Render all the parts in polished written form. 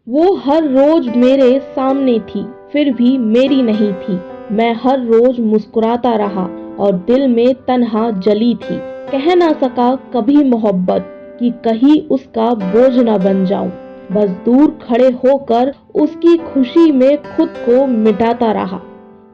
वो हर रोज मेरे सामने थी, फिर भी मेरी नहीं थी। मैं हर रोज मुस्कुराता रहा और दिल में तन्हा जली थी। कह ना सका कभी मोहब्बत कि कहीं उसका बोझ न बन जाऊं। बस दूर खड़े होकर उसकी खुशी में खुद को मिटाता रहा।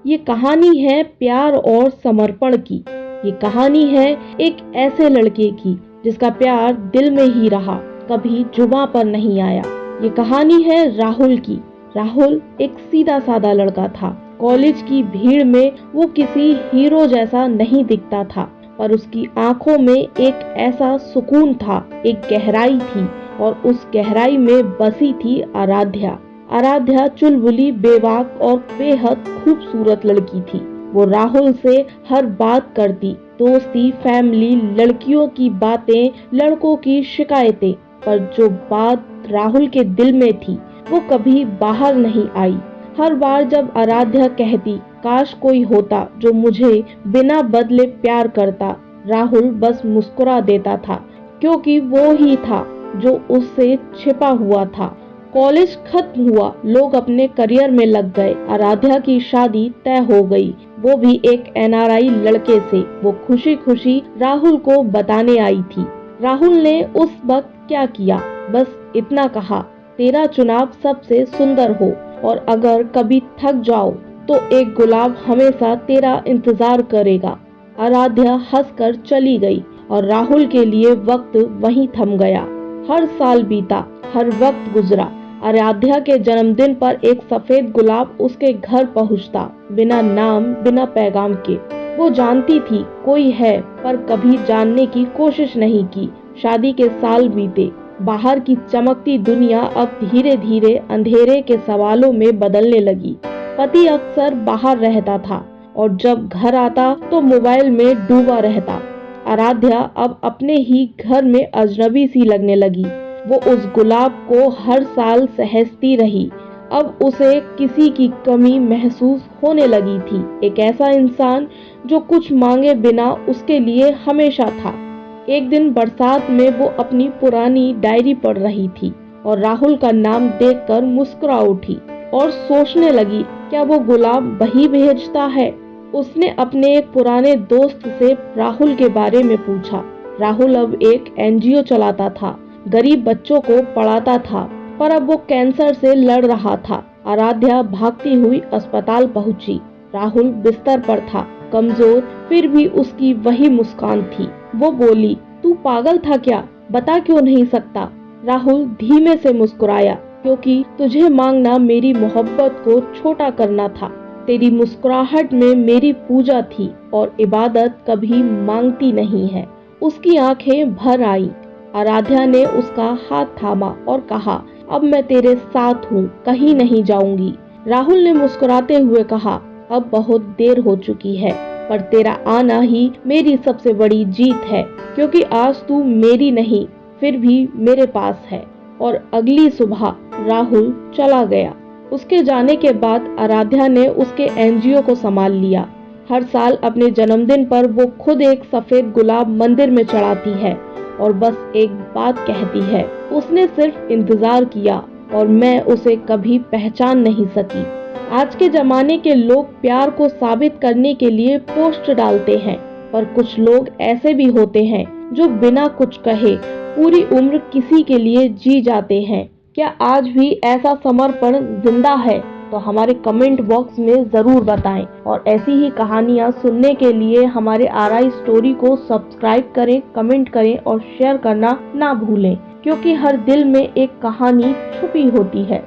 ये कहानी है प्यार और समर्पण की। ये कहानी है एक ऐसे लड़के की जिसका प्यार दिल में ही रहा, कभी जुबां पर नहीं आया। ये कहानी है राहुल की। राहुल एक सीधा साधा लड़का था। कॉलेज की भीड़ में वो किसी हीरो जैसा नहीं दिखता था, पर उसकी आंखों में एक ऐसा सुकून था, एक गहराई थी, और उस गहराई में बसी थी आराध्या। आराध्या चुलबुली, बेबाक और बेहद खूबसूरत लड़की थी। वो राहुल से हर बात करती, दोस्ती, फैमिली, लड़कियों की बातें, लड़कों की शिकायतें, पर जो बात राहुल के दिल में थी वो कभी बाहर नहीं आई। हर बार जब आराध्या कहती काश कोई होता जो मुझे बिना बदले प्यार करता, राहुल बस मुस्कुरा देता था, क्योंकि वो ही था जो उससे छिपा हुआ था। कॉलेज खत्म हुआ, लोग अपने करियर में लग गए। आराध्या की शादी तय हो गई, वो भी एक एनआरआई लड़के से। वो खुशी खुशी राहुल को बताने आई थी। राहुल ने उस वक्त क्या किया, बस इतना कहा, तेरा चुनाव सबसे सुंदर हो, और अगर कभी थक जाओ तो एक गुलाब हमेशा तेरा इंतजार करेगा। आराध्या हंसकर चली गई और राहुल के लिए वक्त वहीं थम गया। हर साल बीता, हर वक्त गुजरा। आराध्या के जन्मदिन पर एक सफेद गुलाब उसके घर पहुंचता, बिना नाम, बिना पैगाम के। वो जानती थी कोई है, पर कभी जानने की कोशिश नहीं की। शादी के साल बीते, बाहर की चमकती दुनिया अब धीरे धीरे अंधेरे के सवालों में बदलने लगी। पति अक्सर बाहर रहता था और जब घर आता तो मोबाइल में डूबा रहता। आराध्या अब अपने ही घर में अजनबी सी लगने लगी। वो उस गुलाब को हर साल सहेजती रही। अब उसे किसी की कमी महसूस होने लगी थी। एक ऐसा इंसान जो कुछ मांगे बिना उसके लिए हमेशा था। एक दिन बरसात में वो अपनी पुरानी डायरी पढ़ रही थी और राहुल का नाम देखकर मुस्कुरा उठी और सोचने लगी, क्या वो गुलाब वही भेजता है। उसने अपने एक पुराने दोस्त से राहुल के बारे में पूछा। राहुल अब एक एनजीओ चलाता था, गरीब बच्चों को पढ़ाता था, पर अब वो कैंसर से लड़ रहा था। आराध्या भागती हुई अस्पताल पहुंची। राहुल बिस्तर पर था, कमजोर, फिर भी उसकी वही मुस्कान थी। वो बोली, तू पागल था क्या, बता क्यों नहीं सकता। राहुल धीमे से मुस्कुराया, क्योंकि तुझे मांगना मेरी मोहब्बत को छोटा करना था। तेरी मुस्कुराहट में मेरी पूजा थी, और इबादत कभी मांगती नहीं है। उसकी आंखें भर आई। आराध्या ने उसका हाथ थामा और कहा, अब मैं तेरे साथ हूँ, कहीं नहीं जाऊंगी। राहुल ने मुस्कुराते हुए कहा, अब बहुत देर हो चुकी है, पर तेरा आना ही मेरी सबसे बड़ी जीत है, क्योंकि आज तू मेरी नहीं, फिर भी मेरे पास है। और अगली सुबह राहुल चला गया। उसके जाने के बाद आराध्या ने उसके एनजीओ को संभाल लिया। हर साल अपने जन्मदिन पर वो खुद एक सफेद गुलाब मंदिर में चढ़ाती है और बस एक बात कहती है, उसने सिर्फ इंतजार किया और मैं उसे कभी पहचान नहीं सकी। आज के जमाने के लोग प्यार को साबित करने के लिए पोस्ट डालते हैं, पर कुछ लोग ऐसे भी होते हैं जो बिना कुछ कहे पूरी उम्र किसी के लिए जी जाते हैं। क्या आज भी ऐसा समर्पण जिंदा है? तो हमारे कमेंट बॉक्स में जरूर बताएं, और ऐसी ही कहानियां सुनने के लिए हमारे आरआई स्टोरी को सब्सक्राइब करें, कमेंट करें और शेयर करना ना भूलें, क्योंकि हर दिल में एक कहानी छुपी होती है।